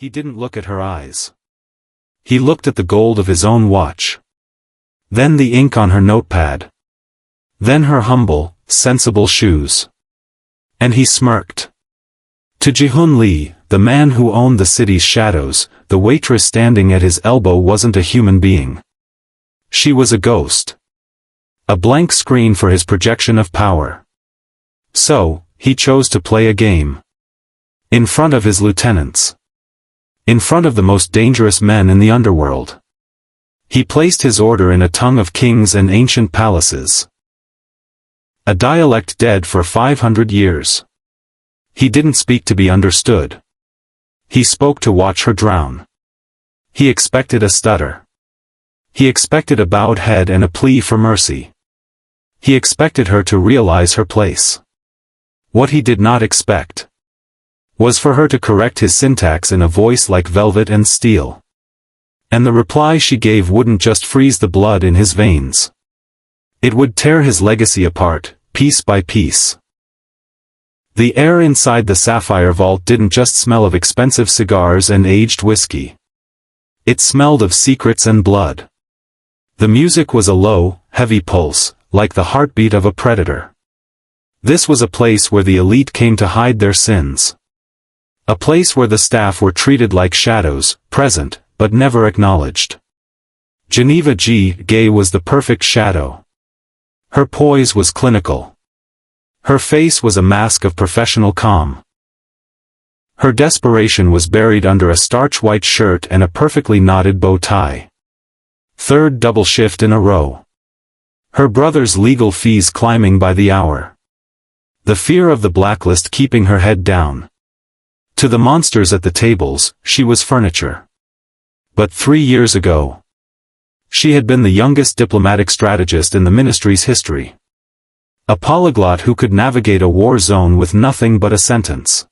He didn't look at her eyes. He looked at the gold of his own watch. Then the ink on her notepad. Then her humble, sensible shoes. And he smirked. To Ji-hoon Lee, the man who owned the city's shadows, the waitress standing at his elbow wasn't a human being. She was a ghost. A blank screen for his projection of power. So, he chose to play a game. In front of his lieutenants. In front of the most dangerous men in the underworld. He placed his order in a tongue of kings and ancient palaces. A dialect dead for 500 years. He didn't speak to be understood. He spoke to watch her drown. He expected a stutter. He expected a bowed head and a plea for mercy. He expected her to realize her place. What he did not expect was for her to correct his syntax in a voice like velvet and steel. And the reply she gave wouldn't just freeze the blood in his veins. It would tear his legacy apart, piece by piece. The air inside the sapphire vault didn't just smell of expensive cigars and aged whiskey. It smelled of secrets and blood. The music was a low, heavy pulse, like the heartbeat of a predator. This was a place where the elite came to hide their sins. A place where the staff were treated like shadows, present, but never acknowledged. Geneva G. Gay was the perfect shadow. Her poise was clinical. Her face was a mask of professional calm. Her desperation was buried under a starch-white shirt and a perfectly knotted bow tie. Third double shift in a row. Her brother's legal fees climbing by the hour. The fear of the blacklist keeping her head down. To the monsters at the tables, she was furniture. But 3 years ago, she had been the youngest diplomatic strategist in the ministry's history. A polyglot who could navigate a war zone with nothing but a sentence.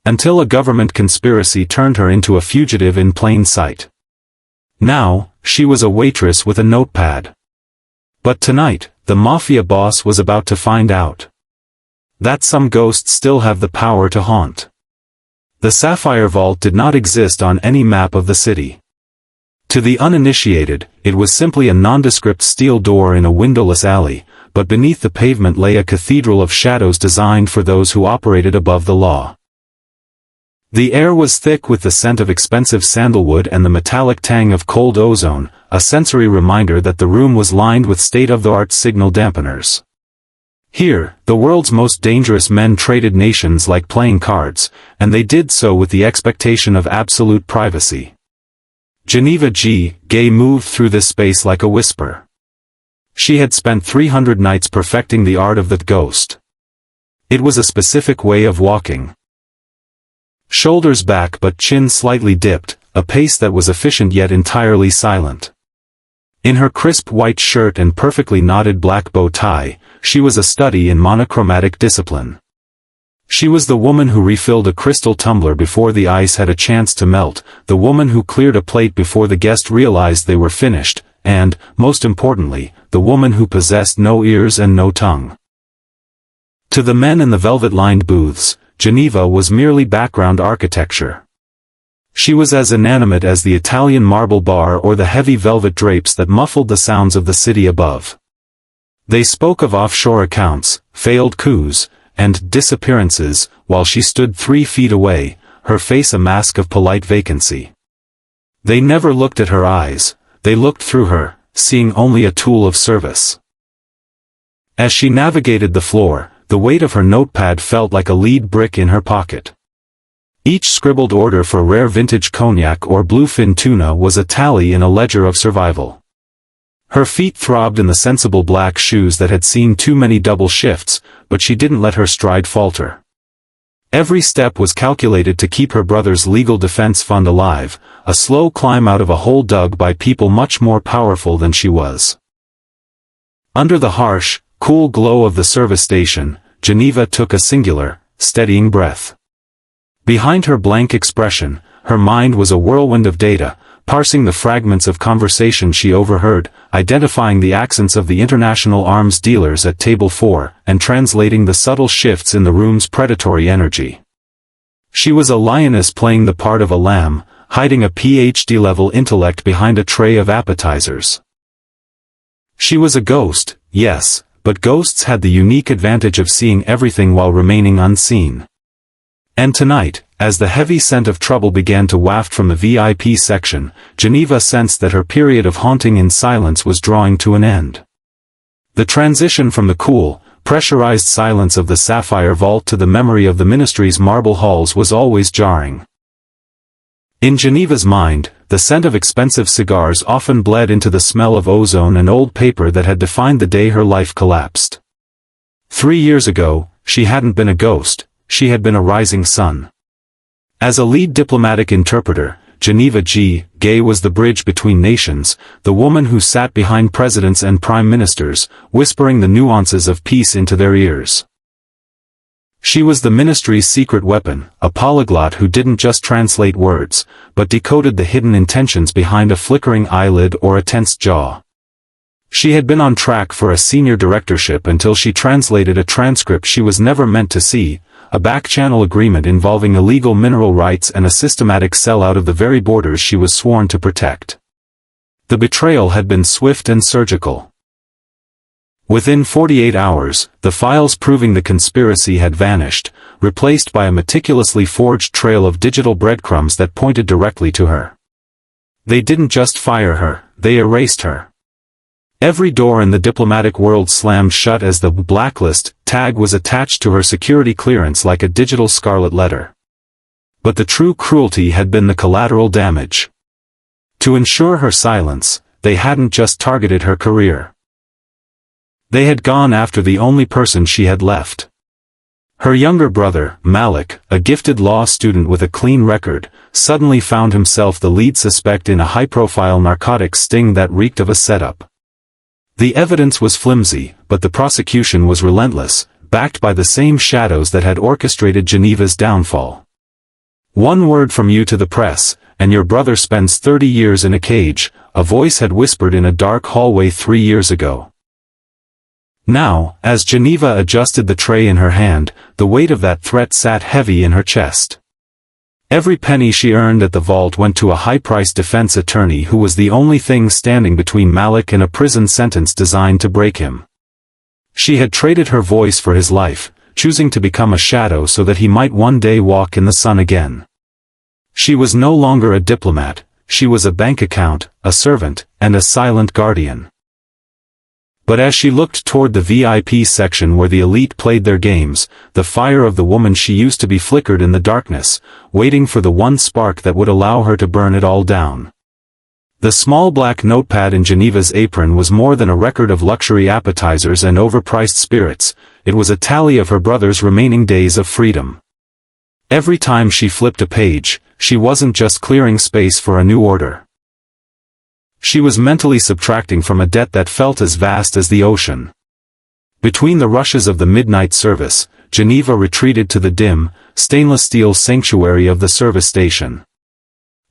Until a government conspiracy turned her into a fugitive in plain sight. Now, she was a waitress with a notepad. But tonight, the Mafia boss was about to find out that some ghosts still have the power to haunt. The Sapphire Vault did not exist on any map of the city. To the uninitiated, it was simply a nondescript steel door in a windowless alley, but beneath the pavement lay a cathedral of shadows designed for those who operated above the law. The air was thick with the scent of expensive sandalwood and the metallic tang of cold ozone, a sensory reminder that the room was lined with state-of-the-art signal dampeners. Here, the world's most dangerous men traded nations like playing cards, and they did so with the expectation of absolute privacy. Geneva G. Gay moved through this space like a whisper. She had spent 300 nights perfecting the art of the ghost. It was a specific way of walking. Shoulders back but chin slightly dipped, a pace that was efficient yet entirely silent. In her crisp white shirt and perfectly knotted black bow tie, she was a study in monochromatic discipline. She was the woman who refilled a crystal tumbler before the ice had a chance to melt, the woman who cleared a plate before the guest realized they were finished, and, most importantly, the woman who possessed no ears and no tongue. To the men in the velvet-lined booths, Geneva was merely background architecture. She was as inanimate as the Italian marble bar or the heavy velvet drapes that muffled the sounds of the city above. They spoke of offshore accounts, failed coups, and disappearances, while she stood 3 feet away, her face a mask of polite vacancy. They never looked at her eyes, they looked through her, seeing only a tool of service. As she navigated the floor, the weight of her notepad felt like a lead brick in her pocket. Each scribbled order for rare vintage cognac or bluefin tuna was a tally in a ledger of survival. Her feet throbbed in the sensible black shoes that had seen too many double shifts, but she didn't let her stride falter. Every step was calculated to keep her brother's legal defense fund alive, a slow climb out of a hole dug by people much more powerful than she was. Under the harsh, cool glow of the service station, Geneva took a singular, steadying breath. Behind her blank expression, her mind was a whirlwind of data, parsing the fragments of conversation she overheard, identifying the accents of the international arms dealers at table 4, and translating the subtle shifts in the room's predatory energy. She was a lioness playing the part of a lamb, hiding a PhD-level intellect behind a tray of appetizers. She was a ghost, yes, but ghosts had the unique advantage of seeing everything while remaining unseen. And tonight, as the heavy scent of trouble began to waft from the VIP section, Geneva sensed that her period of haunting in silence was drawing to an end. The transition from the cool, pressurized silence of the sapphire vault to the memory of the ministry's marble halls was always jarring. In Geneva's mind, the scent of expensive cigars often bled into the smell of ozone and old paper that had defined the day her life collapsed. 3 years ago, she hadn't been a ghost, she had been a rising sun. As a lead diplomatic interpreter, Geneva G. Gay was the bridge between nations, the woman who sat behind presidents and prime ministers, whispering the nuances of peace into their ears. She was the ministry's secret weapon, a polyglot who didn't just translate words, but decoded the hidden intentions behind a flickering eyelid or a tensed jaw. She had been on track for a senior directorship until she translated a transcript she was never meant to see, a back-channel agreement involving illegal mineral rights and a systematic sellout of the very borders she was sworn to protect. The betrayal had been swift and surgical. Within 48 hours, the files proving the conspiracy had vanished, replaced by a meticulously forged trail of digital breadcrumbs that pointed directly to her. They didn't just fire her, they erased her. Every door in the diplomatic world slammed shut as the blacklist tag was attached to her security clearance like a digital scarlet letter. But the true cruelty had been the collateral damage. To ensure her silence, they hadn't just targeted her career. They had gone after the only person she had left. Her younger brother, Malik, a gifted law student with a clean record, suddenly found himself the lead suspect in a high-profile narcotics sting that reeked of a setup. The evidence was flimsy, but the prosecution was relentless, backed by the same shadows that had orchestrated Geneva's downfall. "One word from you to the press, and your brother spends 30 years in a cage," a voice had whispered in a dark hallway 3 years ago. Now, as Geneva adjusted the tray in her hand, the weight of that threat sat heavy in her chest. Every penny she earned at the vault went to a high-priced defense attorney who was the only thing standing between Malik and a prison sentence designed to break him. She had traded her voice for his life, choosing to become a shadow so that he might one day walk in the sun again. She was no longer a diplomat, she was a bank account, a servant, and a silent guardian. But as she looked toward the VIP section where the elite played their games, the fire of the woman she used to be flickered in the darkness, waiting for the one spark that would allow her to burn it all down. The small black notepad in Geneva's apron was more than a record of luxury appetizers and overpriced spirits, it was a tally of her brother's remaining days of freedom. Every time she flipped a page, she wasn't just clearing space for a new order. She was mentally subtracting from a debt that felt as vast as the ocean. Between the rushes of the midnight service, Geneva retreated to the dim, stainless steel sanctuary of the service station.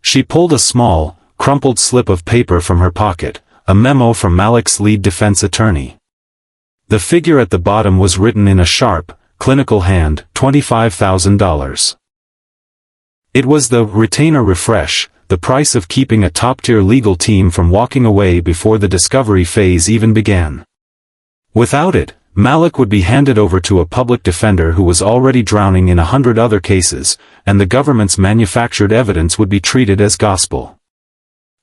She pulled a small, crumpled slip of paper from her pocket, a memo from Malik's lead defense attorney. The figure at the bottom was written in a sharp, clinical hand, $25,000. It was the retainer refresh, the price of keeping a top-tier legal team from walking away before the discovery phase even began. Without it, Malik would be handed over to a public defender who was already drowning in 100 other cases, and the government's manufactured evidence would be treated as gospel.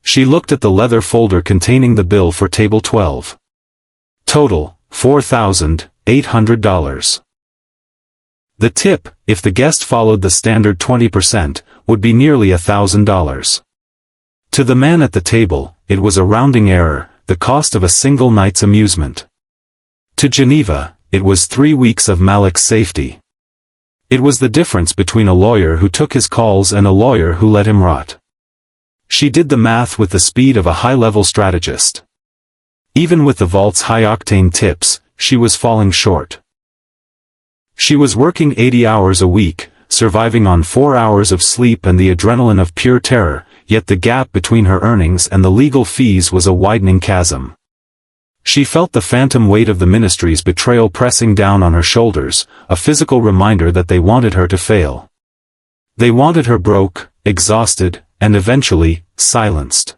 She looked at the leather folder containing the bill for Table 12. Total, $4,800. The tip, if the guest followed the standard 20%, would be nearly $1,000. To the man at the table, it was a rounding error, the cost of a single night's amusement. To Geneva, it was 3 weeks of Malik's safety. It was the difference between a lawyer who took his calls and a lawyer who let him rot. She did the math with the speed of a high-level strategist. Even with the vault's high-octane tips, she was falling short. She was working 80 hours a week, surviving on 4 hours of sleep and the adrenaline of pure terror, yet the gap between her earnings and the legal fees was a widening chasm. She felt the phantom weight of the ministry's betrayal pressing down on her shoulders, a physical reminder that they wanted her to fail. They wanted her broke, exhausted, and eventually, silenced.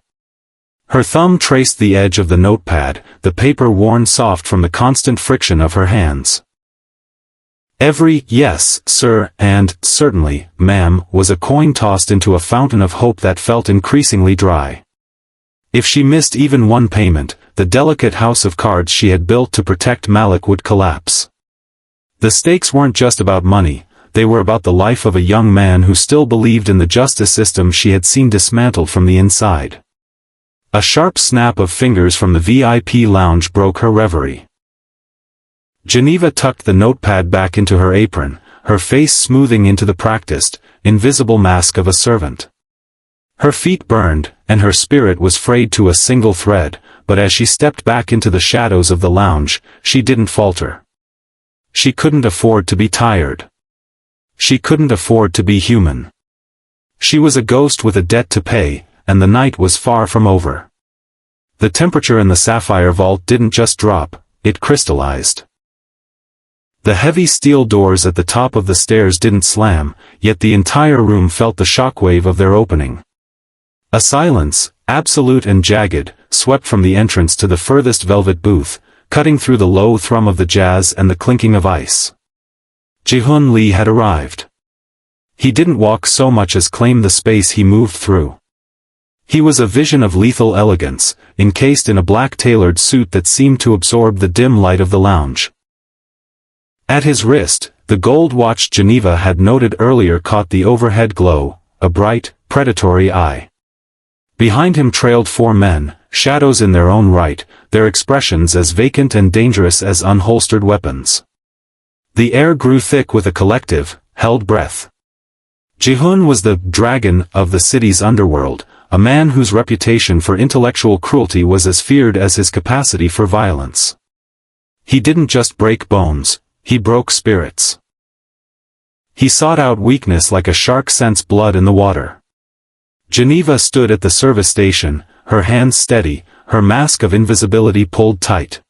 Her thumb traced the edge of the notepad, the paper worn soft from the constant friction of her hands. Every "yes, sir," and "certainly, ma'am," was a coin tossed into a fountain of hope that felt increasingly dry. If she missed even one payment, the delicate house of cards she had built to protect Malik would collapse. The stakes weren't just about money, they were about the life of a young man who still believed in the justice system she had seen dismantled from the inside. A sharp snap of fingers from the VIP lounge broke her reverie. Geneva tucked the notepad back into her apron, her face smoothing into the practiced, invisible mask of a servant. Her feet burned, and her spirit was frayed to a single thread, but as she stepped back into the shadows of the lounge, she didn't falter. She couldn't afford to be tired. She couldn't afford to be human. She was a ghost with a debt to pay, and the night was far from over. The temperature in the sapphire vault didn't just drop, it crystallized. The heavy steel doors at the top of the stairs didn't slam, yet the entire room felt the shockwave of their opening. A silence, absolute and jagged, swept from the entrance to the furthest velvet booth, cutting through the low thrum of the jazz and the clinking of ice. Ji-hoon Lee had arrived. He didn't walk so much as claim the space he moved through. He was a vision of lethal elegance, encased in a black tailored suit that seemed to absorb the dim light of the lounge. At his wrist, the gold watch Geneva had noted earlier caught the overhead glow, a bright, predatory eye. Behind him trailed four men, shadows in their own right, their expressions as vacant and dangerous as unholstered weapons. The air grew thick with a collective, held breath. Ji-hoon was the dragon of the city's underworld, a man whose reputation for intellectual cruelty was as feared as his capacity for violence. He didn't just break bones, he broke spirits. He sought out weakness like a shark scents blood in the water. Geneva stood at the service station, her hands steady, her mask of invisibility pulled tight.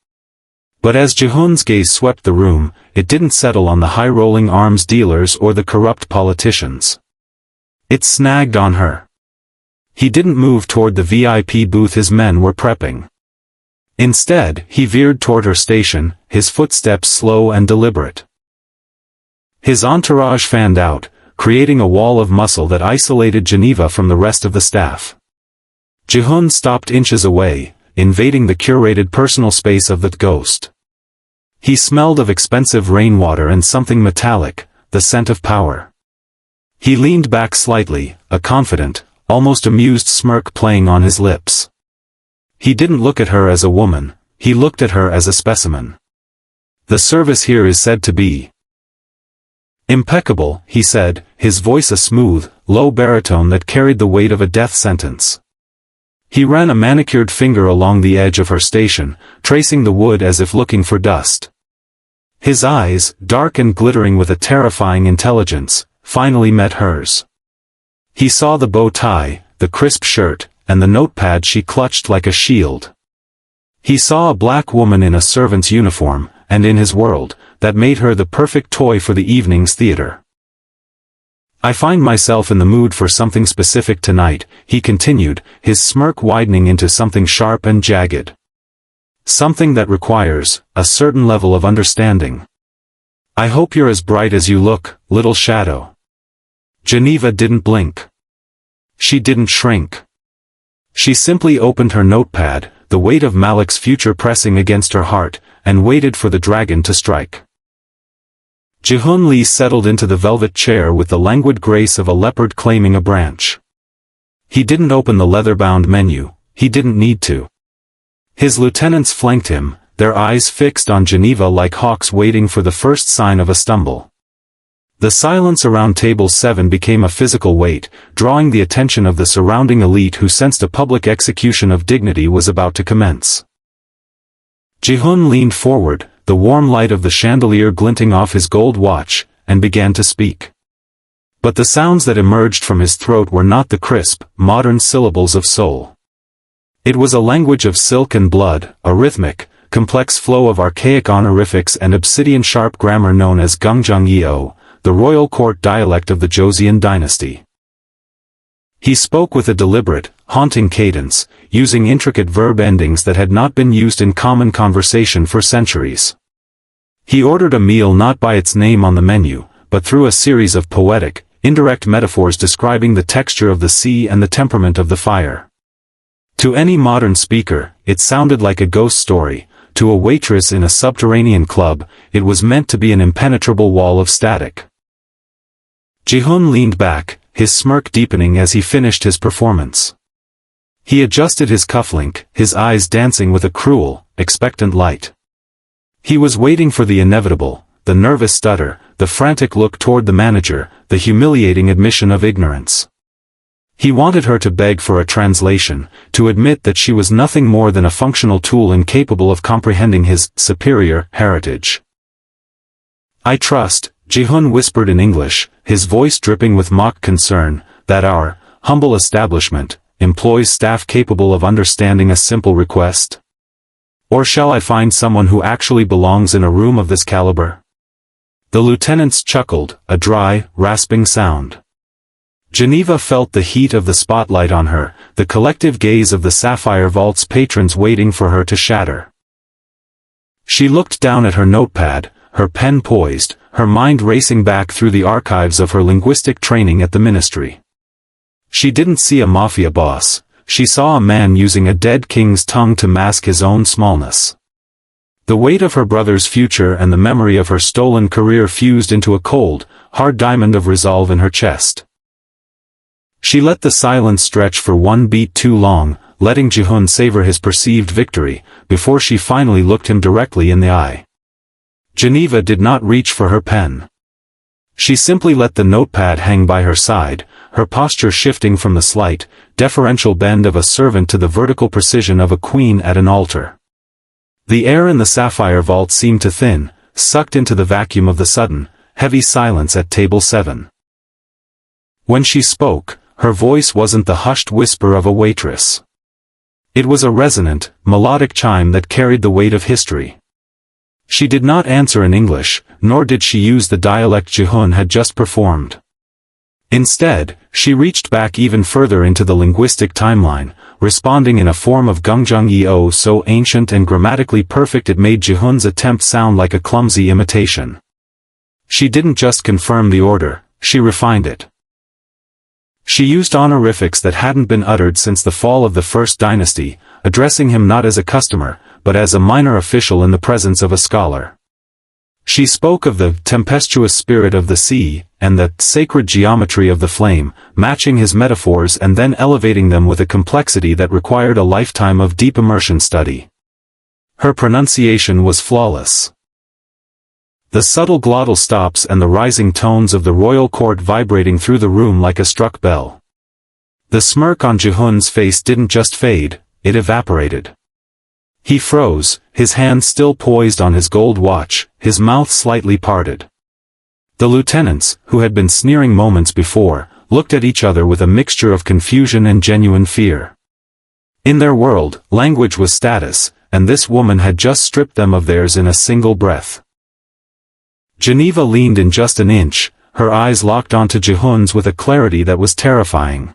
But as Ji-hoon's gaze swept the room, it didn't settle on the high-rolling arms dealers or the corrupt politicians. It snagged on her. He didn't move toward the VIP booth his men were prepping. Instead, he veered toward her station, his footsteps slow and deliberate. His entourage fanned out, creating a wall of muscle that isolated Geneva from the rest of the staff. Ji-hoon stopped inches away, invading the curated personal space of the ghost. He smelled of expensive rainwater and something metallic, the scent of power. He leaned back slightly, a confident, almost amused smirk playing on his lips. He didn't look at her as a woman, he looked at her as a specimen. The service here is said to be impeccable, he said, his voice a smooth, low baritone that carried the weight of a death sentence. He ran a manicured finger along the edge of her station, tracing the wood as if looking for dust. His eyes, dark and glittering with a terrifying intelligence, finally met hers. He saw the bow tie, the crisp shirt, and the notepad she clutched like a shield. He saw a black woman in a servant's uniform, and in his world, that made her the perfect toy for the evening's theater. I find myself in the mood for something specific tonight, he continued, his smirk widening into something sharp and jagged. Something that requires a certain level of understanding. I hope you're as bright as you look, little shadow. Geneva didn't blink. She didn't shrink. She simply opened her notepad, the weight of Malik's future pressing against her heart, and waited for the dragon to strike. Ji-hoon Lee settled into the velvet chair with the languid grace of a leopard claiming a branch. He didn't open the leather-bound menu, he didn't need to. His lieutenants flanked him, their eyes fixed on Geneva like hawks waiting for the first sign of a stumble. The silence around table 7 became a physical weight, drawing the attention of the surrounding elite who sensed a public execution of dignity was about to commence. Ji-hoon leaned forward, the warm light of the chandelier glinting off his gold watch, and began to speak. But the sounds that emerged from his throat were not the crisp, modern syllables of soul. It was a language of silk and blood, a rhythmic, complex flow of archaic honorifics and obsidian-sharp grammar known as Gungjung-eo, the royal court dialect of the Joseon dynasty. He spoke with a deliberate, haunting cadence, using intricate verb endings that had not been used in common conversation for centuries. He ordered a meal not by its name on the menu, but through a series of poetic, indirect metaphors describing the texture of the sea and the temperament of the fire. To any modern speaker, it sounded like a ghost story. To a waitress in a subterranean club, it was meant to be an impenetrable wall of static. Ji-hoon leaned back, his smirk deepening as he finished his performance. He adjusted his cufflink, his eyes dancing with a cruel, expectant light. He was waiting for the inevitable, the nervous stutter, the frantic look toward the manager, the humiliating admission of ignorance. He wanted her to beg for a translation, to admit that she was nothing more than a functional tool incapable of comprehending his superior heritage. "I trust," Ji-hoon whispered in English, his voice dripping with mock concern, "that our humble establishment employs staff capable of understanding a simple request? Or shall I find someone who actually belongs in a room of this caliber?" The lieutenants chuckled, a dry, rasping sound. Geneva felt the heat of the spotlight on her, the collective gaze of the Sapphire Vault's patrons waiting for her to shatter. She looked down at her notepad, her pen poised, her mind racing back through the archives of her linguistic training at the ministry. She didn't see a mafia boss, she saw a man using a dead king's tongue to mask his own smallness. The weight of her brother's future and the memory of her stolen career fused into a cold, hard diamond of resolve in her chest. She let the silence stretch for one beat too long, letting Ji-hoon savor his perceived victory, before she finally looked him directly in the eye. Geneva did not reach for her pen. She simply let the notepad hang by her side, her posture shifting from the slight, deferential bend of a servant to the vertical precision of a queen at an altar. The air in the Sapphire Vault seemed to thin, sucked into the vacuum of the sudden, heavy silence at table 7. When she spoke, her voice wasn't the hushed whisper of a waitress. It was a resonant, melodic chime that carried the weight of history. She did not answer in English, nor did she use the dialect Ji-hoon had just performed. Instead, she reached back even further into the linguistic timeline, responding in a form of gungjung-eo so ancient and grammatically perfect it made Ji-hoon's attempt sound like a clumsy imitation. She didn't just confirm the order, she refined it. She used honorifics that hadn't been uttered since the fall of the First Dynasty, addressing him not as a customer, but as a minor official in the presence of a scholar. She spoke of the tempestuous spirit of the sea, and the sacred geometry of the flame, matching his metaphors and then elevating them with a complexity that required a lifetime of deep immersion study. Her pronunciation was flawless. The subtle glottal stops and the rising tones of the royal court vibrating through the room like a struck bell. The smirk on Ji-hoon's face didn't just fade, it evaporated. He froze, his hand still poised on his gold watch, his mouth slightly parted. The lieutenants, who had been sneering moments before, looked at each other with a mixture of confusion and genuine fear. In their world, language was status, and this woman had just stripped them of theirs in a single breath. Geneva leaned in just an inch, her eyes locked onto Ji-hoon's with a clarity that was terrifying.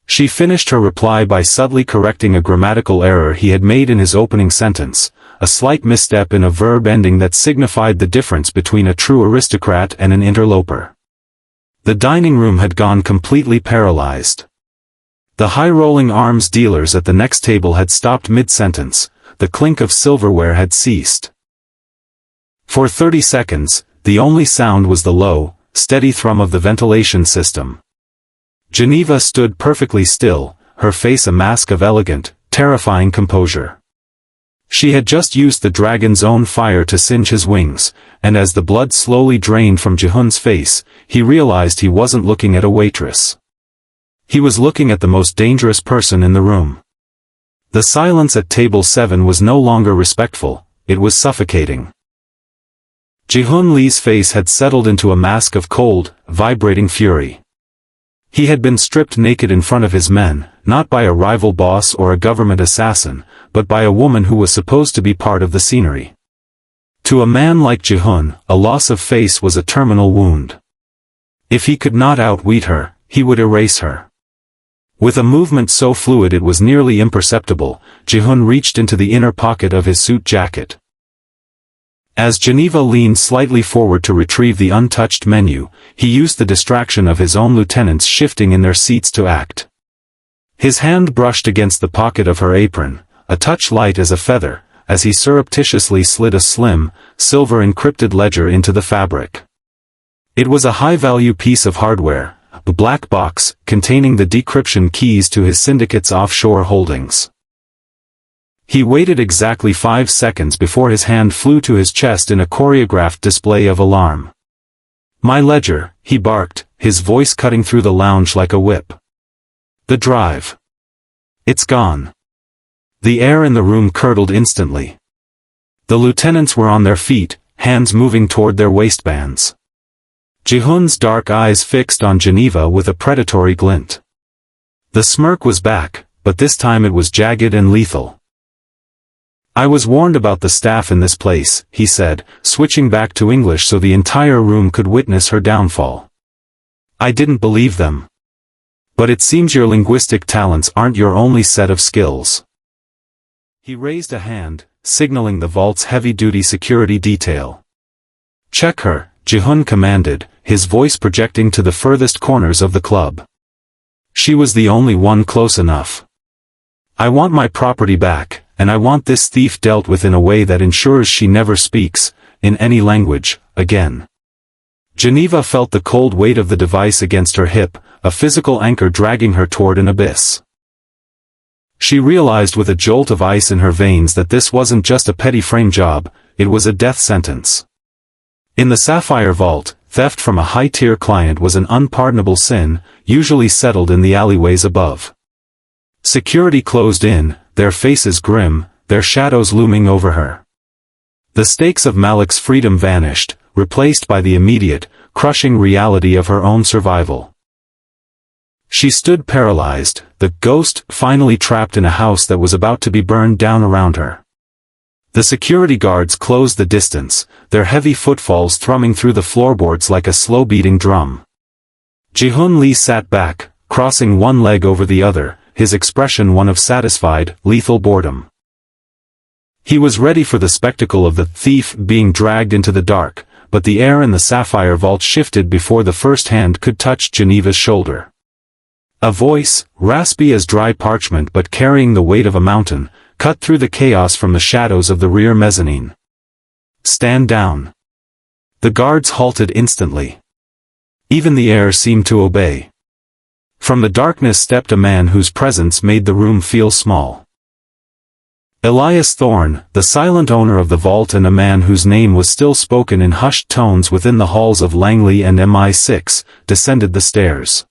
She finished her reply by subtly correcting a grammatical error he had made in his opening sentence, a slight misstep in a verb ending that signified the difference between a true aristocrat and an interloper. The dining room had gone completely paralyzed. The high-rolling arms dealers at the next table had stopped mid-sentence, the clink of silverware had ceased. For 30 seconds, the only sound was the low, steady thrum of the ventilation system. Geneva stood perfectly still, her face a mask of elegant, terrifying composure. She had just used the dragon's own fire to singe his wings, and as the blood slowly drained from Ji-hoon's face, he realized he wasn't looking at a waitress. He was looking at the most dangerous person in the room. The silence at table 7 was no longer respectful, it was suffocating. Ji-hoon Lee's face had settled into a mask of cold, vibrating fury. He had been stripped naked in front of his men, not by a rival boss or a government assassin, but by a woman who was supposed to be part of the scenery. To a man like Ji-hoon, a loss of face was a terminal wound. If he could not outwit her, he would erase her. With a movement so fluid it was nearly imperceptible, Ji-hun reached into the inner pocket of his suit jacket. As Geneva leaned slightly forward to retrieve the untouched menu, he used the distraction of his own lieutenants shifting in their seats to act. His hand brushed against the pocket of her apron, a touch light as a feather, as he surreptitiously slid a slim, silver encrypted ledger into the fabric. It was a high-value piece of hardware, a black box containing the decryption keys to his syndicate's offshore holdings. He waited exactly 5 seconds before his hand flew to his chest in a choreographed display of alarm. "My ledger," he barked, his voice cutting through the lounge like a whip. "The drive. It's gone." The air in the room curdled instantly. The lieutenants were on their feet, hands moving toward their waistbands. Ji-hun's dark eyes fixed on Geneva with a predatory glint. The smirk was back, but this time it was jagged and lethal. "I was warned about the staff in this place," he said, switching back to English so the entire room could witness her downfall. "I didn't believe them. But it seems your linguistic talents aren't your only set of skills." He raised a hand, signaling the vault's heavy-duty security detail. "Check her," Ji-hun commanded, his voice projecting to the furthest corners of the club. She was the only one close enough. "I want my property back, and I want this thief dealt with in a way that ensures she never speaks, in any language, again." Geneva felt the cold weight of the device against her hip, a physical anchor dragging her toward an abyss. She realized with a jolt of ice in her veins that this wasn't just a petty frame job, it was a death sentence. In the Sapphire Vault, theft from a high-tier client was an unpardonable sin, usually settled in the alleyways above. Security closed in, their faces grim, their shadows looming over her. The stakes of Malik's freedom vanished, replaced by the immediate, crushing reality of her own survival. She stood paralyzed, the ghost finally trapped in a house that was about to be burned down around her. The security guards closed the distance, their heavy footfalls thrumming through the floorboards like a slow-beating drum. Ji-hun Lee sat back, crossing one leg over the other, his expression one of satisfied, lethal boredom. He was ready for the spectacle of the thief being dragged into the dark, but the air in the Sapphire Vault shifted before the first hand could touch Geneva's shoulder. A voice, raspy as dry parchment but carrying the weight of a mountain, cut through the chaos from the shadows of the rear mezzanine. "Stand down." The guards halted instantly. Even the air seemed to obey. From the darkness stepped a man whose presence made the room feel small. Elias Thorne, the silent owner of the vault and a man whose name was still spoken in hushed tones within the halls of Langley and MI6, descended the stairs.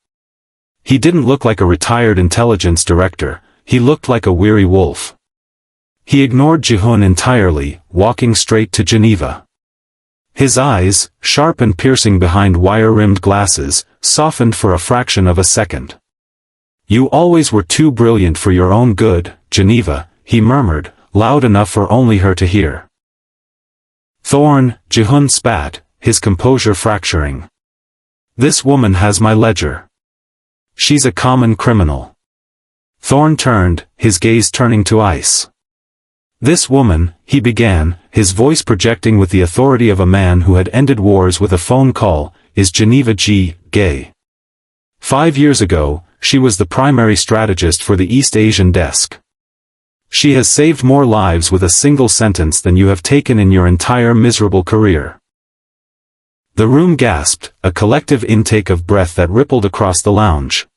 He didn't look like a retired intelligence director, he looked like a weary wolf. He ignored Ji-hun entirely, walking straight to Geneva. His eyes, sharp and piercing behind wire-rimmed glasses, softened for a fraction of a second. "You always were too brilliant for your own good, Geneva," he murmured, loud enough for only her to hear. "Thorne," Ji-hun spat, his composure fracturing. "This woman has my ledger. She's a common criminal." Thorne turned, his gaze turning to ice. "This woman," he began, his voice projecting with the authority of a man who had ended wars with a phone call, "is Geneva G. Gay. 5 years ago, she was the primary strategist for the East Asian desk. She has saved more lives with a single sentence than you have taken in your entire miserable career." The room gasped, a collective intake of breath that rippled across the lounge.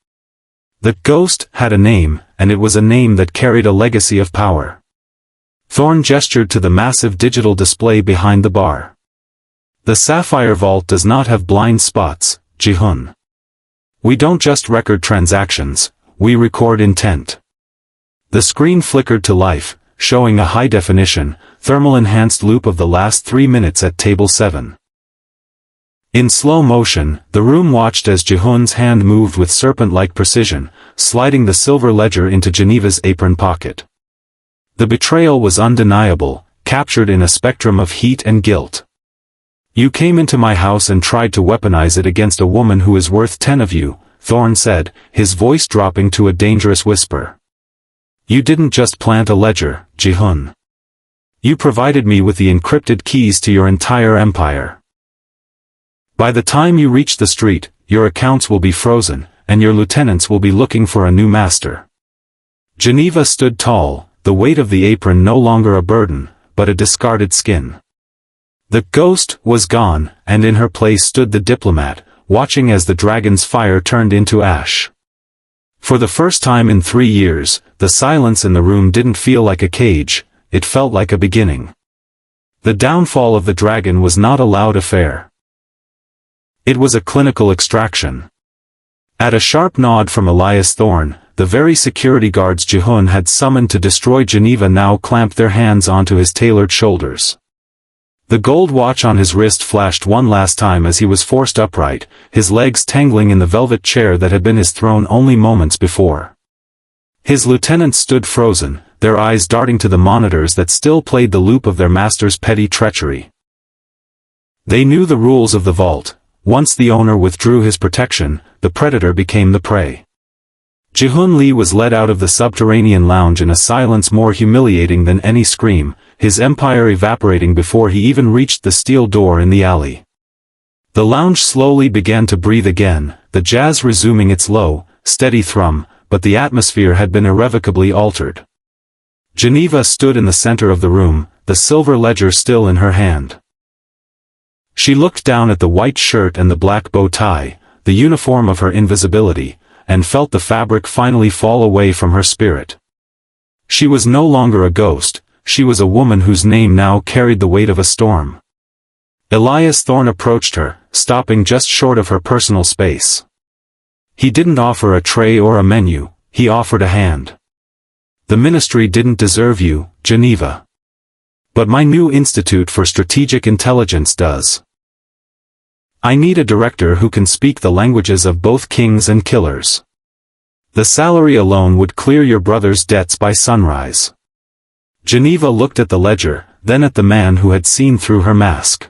The ghost had a name, and it was a name that carried a legacy of power. Thorne gestured to the massive digital display behind the bar. "The Sapphire Vault does not have blind spots, Ji-hun. We don't just record transactions, we record intent." The screen flickered to life, showing a high-definition, thermal-enhanced loop of the last 3 minutes at Table 7. In slow motion, the room watched as Ji-hun's hand moved with serpent-like precision, sliding the silver ledger into Geneva's apron pocket. The betrayal was undeniable, captured in a spectrum of heat and guilt. You came into my house and tried to weaponize it against a woman who is worth 10 of you, Thorn said, his voice dropping to a dangerous whisper. You didn't just plant a ledger, Ji-hun. You provided me with the encrypted keys to your entire empire. By the time you reach the street, your accounts will be frozen, and your lieutenants will be looking for a new master. Geneva stood tall, the weight of the apron no longer a burden, but a discarded skin. The ghost was gone, and in her place stood the diplomat, watching as the dragon's fire turned into ash. For the first time in 3 years, the silence in the room didn't feel like a cage, it felt like a beginning. The downfall of the dragon was not a loud affair. It was a clinical extraction. At a sharp nod from Elias Thorn, the very security guards Ji-hun had summoned to destroy Geneva now clamped their hands onto his tailored shoulders. The gold watch on his wrist flashed one last time as he was forced upright, his legs tangling in the velvet chair that had been his throne only moments before. His lieutenants stood frozen, their eyes darting to the monitors that still played the loop of their master's petty treachery. They knew the rules of the vault. Once the owner withdrew his protection, the predator became the prey. Ji-hun Lee was led out of the subterranean lounge in a silence more humiliating than any scream, his empire evaporating before he even reached the steel door in the alley. The lounge slowly began to breathe again, the jazz resuming its low, steady thrum, but the atmosphere had been irrevocably altered. Geneva stood in the center of the room, the silver ledger still in her hand. She looked down at the white shirt and the black bow tie, the uniform of her invisibility, and felt the fabric finally fall away from her spirit. She was no longer a ghost, she was a woman whose name now carried the weight of a storm. Elias Thorn approached her, stopping just short of her personal space. He didn't offer a tray or a menu, he offered a hand. The ministry didn't deserve you, Geneva. But my new Institute for Strategic Intelligence does. I need a director who can speak the languages of both kings and killers. The salary alone would clear your brother's debts by sunrise. Geneva looked at the ledger, then at the man who had seen through her mask.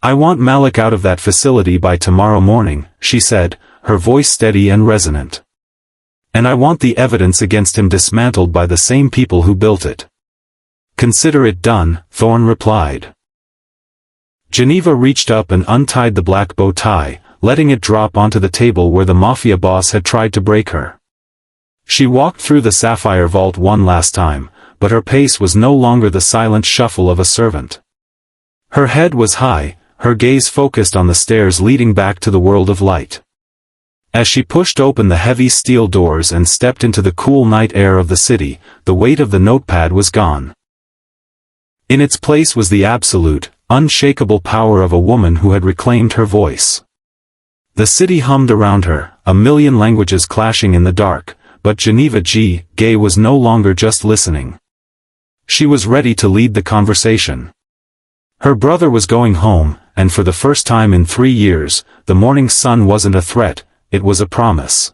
I want Malik out of that facility by tomorrow morning, she said, her voice steady and resonant. And I want the evidence against him dismantled by the same people who built it. Consider it done, Thorn replied. Geneva reached up and untied the black bow tie, letting it drop onto the table where the Mafia boss had tried to break her. She walked through the sapphire vault one last time, but her pace was no longer the silent shuffle of a servant. Her head was high, her gaze focused on the stairs leading back to the world of light. As she pushed open the heavy steel doors and stepped into the cool night air of the city, the weight of the notepad was gone. In its place was the absolute, unshakable power of a woman who had reclaimed her voice. The city hummed around her, a million languages clashing in the dark, but Geneva G. Gay was no longer just listening. She was ready to lead the conversation. Her brother was going home, and for the first time in 3 years, the morning sun wasn't a threat, it was a promise.